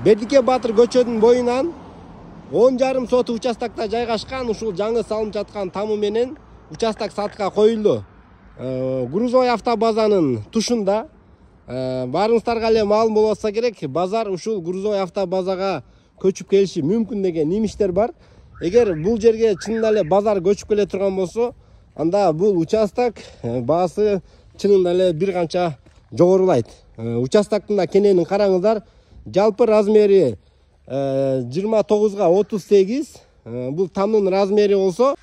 Бердике Батыр көчөнүн боюнан 10,5 соту участокто жайгашкан ушул жаңы салынып жаткан тамы менен участок сатка коюлду. Грузовой автобазанын тушунда. Барыңыздарга эле маалым болса керек, базар ушул грузовой автобазага көчүп келиши мүмкүн деген немиштер бар. Эгер бул жерге чынында эле базар көчүп келе турган болсо, анда бул участок баасы чынында эле бир канча жогорулайт. Участоктун да кененин караңыздар. Жалпы размери 29га 38. Бул тамдын размери болсо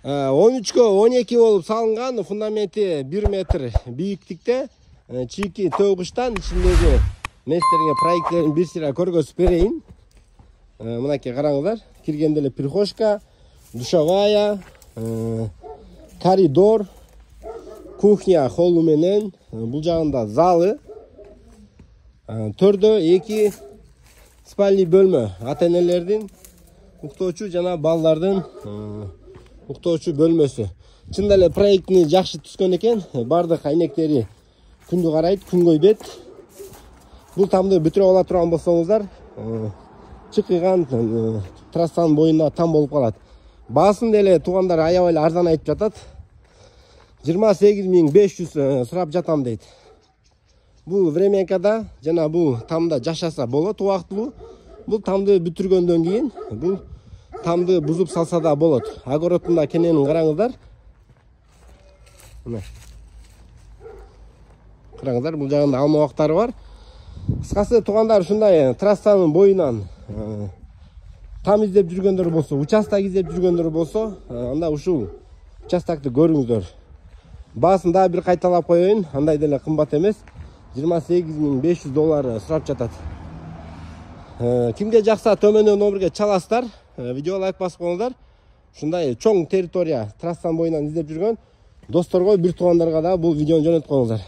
13-кө 12 болуп салынган, фундаменти 1 метр бийиктикте. Чийки төгүштан ичиндеги местерге проекттерин бир сыйра көргөзүп берейин. Мынакей караңыздар. Киргенде эле прихожка, душевая, коридор, кухня холлу менен, бул жагында залы. Төрдө 2 спальный бөлмө, ата-энелердин уктоочу жана балдардын уктоочу бөлмөсү. Чында эле проектини жакшы түзгөн экен. Бардык айнектери күндү карайт, күн көйбөт. Бул тамды бүтүрүп ала турган болсоңуздар, чыккан трассанын боюнда там болуп калат. Баасын деле туугандар аябай эле арзан айтып жатат. 28.500 сурап жатам дейт. Бул временкада жана бул тамда жашаса болот убактылуу. Бул тамды бүтүргөндөн кийин бул тамды бузуп салса да болот. Огородунда кененин караңыздар. Мына. Караңыздар, бул жагында алма бактары бар. Кыскасы туугандар, ушундай трассанын боюнан там издеп жүргөндөр болсо, участок издеп жүргөндөр болсо, анда ушул участокты көрүңүздөр. Баасын да бир кайталап коеюн, андай деле кымбат эмес. $28.500 сурап жатат. Кимге жакса төмөндө номерге чаласыздар. Видео лайк басып коюңуздар. Ушундай чоң территория трассанын боюнан издеп жүргөн досторго, бир туугандарга да бул видеону жөнөтүп коюңуздар.